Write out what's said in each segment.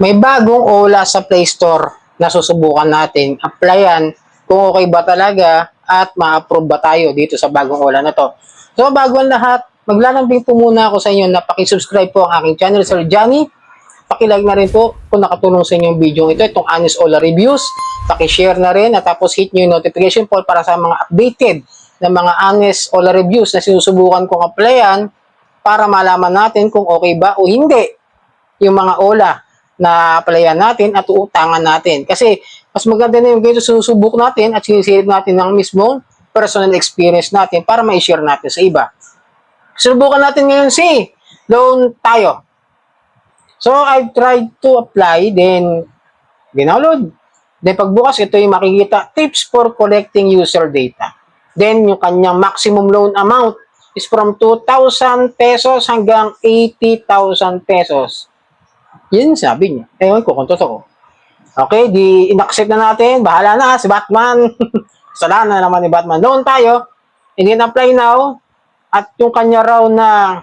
May bagong OLA sa Play Store na susubukan natin. Applyan kung okay ba talaga at ma-approve ba tayo dito sa bagong OLA na to. So bago ang lahat, maglalambing po muna ako sa inyo na paki-subscribe po ang aking channel, Sir Johnny. Paki-like na rin po kung nakatulong sa inyo yung video ito, itong Honest OLA Reviews. Paki-share na rin at tapos hit nyo yung notification po para sa mga updated na mga Honest OLA Reviews na sinusubukan kong applyan para malaman natin kung okay ba o hindi yung mga OLA na applyan natin at uutangan natin. Kasi mas maganda na yung ganito susubok natin at sinisilip natin ng mismong personal experience natin para ma-share natin sa iba. Subukan natin ngayon si loan tayo. So, I've tried to apply, then download. Then pagbukas, ito yung makikita, tips for collecting user data. Then yung kanyang maximum loan amount is from 2,000 pesos hanggang 80,000 pesos. Yun sabi niya. Ewan ko kung totoo. Okay, di in-accept na natin. Bahala na si Batman. Kasalanan na naman ni Batman. Loan tayo. And then apply now. At yung kanya raw na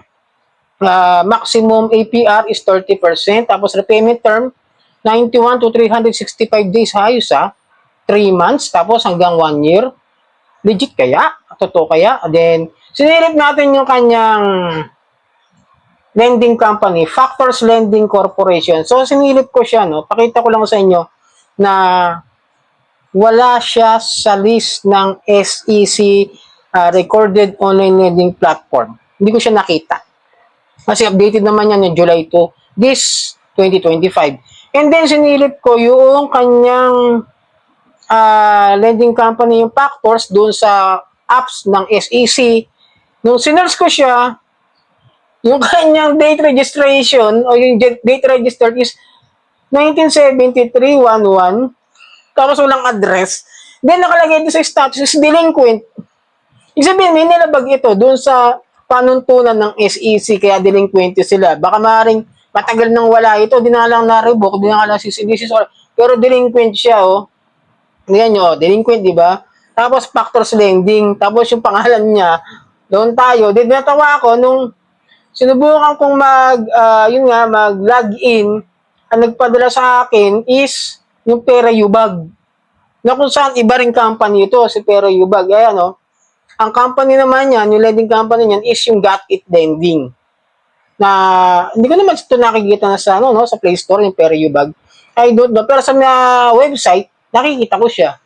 maximum APR is 30%. Tapos repayment term, 91 to 365 days. Ayos 3 months. Tapos hanggang 1 year. Legit kaya? Totoo kaya? Then, sinilip natin yung kanyang lending company, Factors Lending Corporation. So, sinilip ko siya, no? Pakita ko lang sa inyo na wala siya sa list ng SEC Recorded Online Lending Platform. Hindi ko siya nakita. Kasi updated naman yan yung July 2, this 2025. And then, sinilip ko yung kanyang lending company, yung Factors, doon sa apps ng SEC. Nung sinerge ko siya, yung kanyang date registration o yung date registered is 1973-11, tapos walang address. Then nakalagay ito sa status is delinquent. Ibig sabihin, may nilabag ito doon sa panuntunan ng SEC kaya delinquent sila. Baka maaaring matagal nang wala ito, di na lang na-revoke, di na lang CCDC, pero delinquent siya, oh. Ngayon nyo, delinquent, di ba? Tapos Factors Lending, tapos yung pangalan niya, doon tayo. Di natawa ako nung sinubukan kong mag-login, ang nagpadala sa akin is yung Pera Yubag. Na kung saan iba ring company ito, si Pera Yubag. Ayan, no? Ang company naman yan, yung lending company niyan is yung Got It Lending. Na, hindi ko naman ito nakikita na sa, sa Play Store, yung Pera Yubag. I don't know. Pero sa website, nakikita ko siya.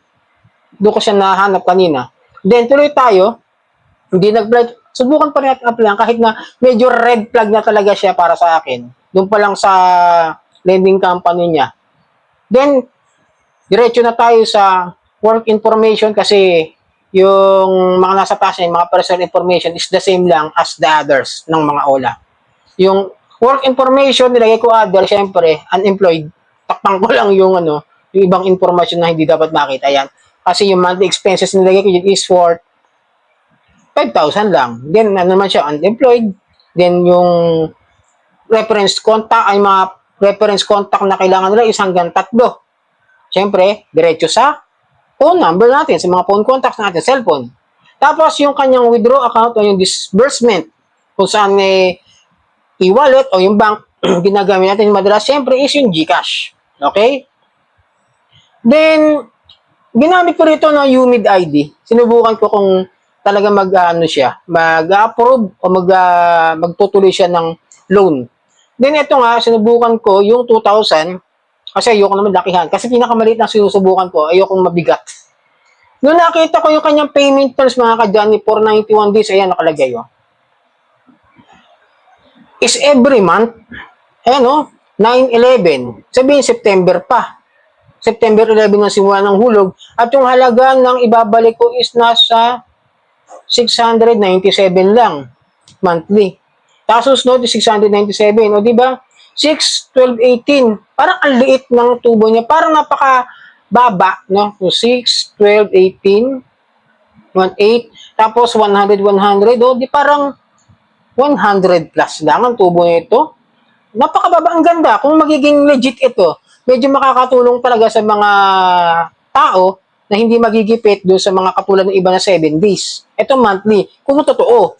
Doon ko siya nahanap kanina. Then, tuloy tayo. Hindi nag-apply. Subukan pa rin natin apply kahit na medyo red flag na talaga siya para sa akin. Doon pa lang sa lending company niya. Then, diretso na tayo sa work information kasi yung mga nasa taas niya, yung mga personal information is the same lang as the others ng mga OLA. Yung work information, nilagay ko other, syempre, unemployed. Takpang ko lang yung yung ibang information na hindi dapat makita yan. Kasi yung monthly expenses nilagay ko yun is for 5,000 lang. Then, naman siya, unemployed. Then, yung reference contact, ay mga reference contact na kailangan nila is hanggang 3. Siyempre, diretso sa phone number natin, sa mga phone contacts natin, cellphone. Tapos, yung kanyang withdraw account o yung disbursement, kung saan e-wallet o yung bank ginagamit natin madalas, siyempre is yung GCash. Okay? Then, ginamit ko rito na UMID ID. Sinubukan ko kung talaga mag-approve o magtutuloy siya ng loan. Then ito nga, sinubukan ko yung 2,000 kasi ayoko naman lakihan. Kasi pinakamaliit na sinusubukan ko, ayokong mabigat. Noong nakita ko yung kanyang payment terms, mga ka-Johnny, for 91 days, ayan nakalagay, is every month, 9/11. Sabihin, September pa. September 11 na simula ng hulog. At yung halaga ng ibabalik ko is nasa 697 lang monthly. Tapos susunod 697, o di ba? 6, 12, 18. Parang ang liit ng tubo niya. Parang napaka-baba, no? So 6, 12, 18, 18, tapos 100, 100. O di parang 100 plus lang ang tubo nito. Napakababa, ang ganda. Kung magiging legit ito, medyo makakatulong talaga sa mga tao na hindi magigipit doon sa mga katulad ng iba na 7 days. Ito monthly, kung totoo.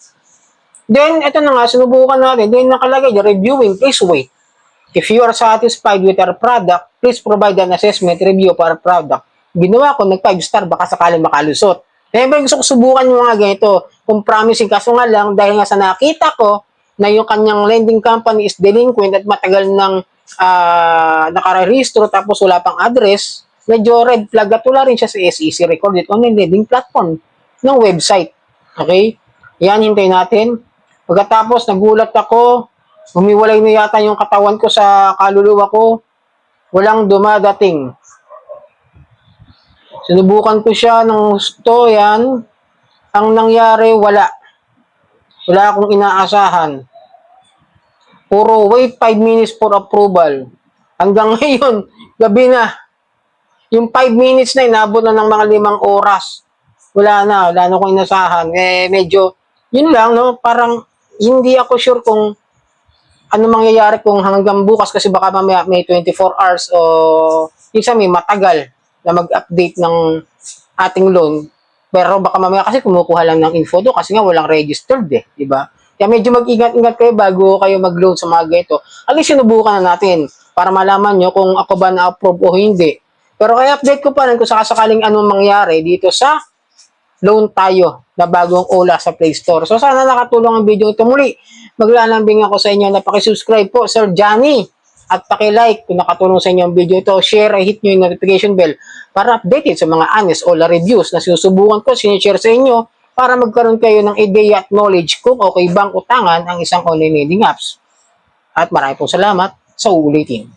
Then, ito na nga, sinubukan natin. Then, nakalagay, reviewing, please wait. If you are satisfied with our product, please provide an assessment review for our product. Ginawa ko, nag 5 star, baka sakaling makalusot. Siyempre, gusto ko subukan yung mga ganito. Kung promising, kaso nga lang, dahil nga sa nakita ko, na yung kanyang lending company is delinquent at matagal nang nakarehistro tapos wala pang address, medyo red flag at wala rin siya sa SEC recorded online lending platform ng website. Okay? Yan, hintayin natin. Pagkatapos, nagulat ako, humiwalay na yata yung katawan ko sa kaluluwa ko, walang dumadating. Sinubukan ko siya ng gusto, yan. Ang nangyari, wala. Wala akong inaasahan. Puro wait 5 minutes for approval. Hanggang ngayon, gabi na. Yung 5 minutes na, inabot na ng mga 5 oras. Wala na akong inasahan. Medyo, yun lang, no? Parang, hindi ako sure kung ano mangyayari kung hanggang bukas kasi baka mamaya may 24 hours o minsan may matagal na mag-update ng ating loan. Pero baka mamaya kasi kumukuha lang ng info doon kasi nga walang registered di ba? Kaya medyo mag-ingat-ingat kayo bago kayo mag-loan sa mga ganito. At least sinubukan na natin para malaman nyo kung ako ba na-approve o hindi. Pero kaya update ko pa rin kung sakasakaling anong mangyari dito sa loan tayo na bagong OLA sa Play Store. So sana nakatulong ang video ito muli. Maglalambing ako sa inyo na pakisubscribe po, Sir Johnny. At paki-like kung nakatulong sa inyo ang video ito. Share, hit nyo yung notification bell para updated sa mga honest OLA reviews na sinusubukan ko, sinishare sa inyo para magkaroon kayo ng idea at knowledge kung okay bang utangan ang isang online lending apps. At maraming po salamat sa uulitin.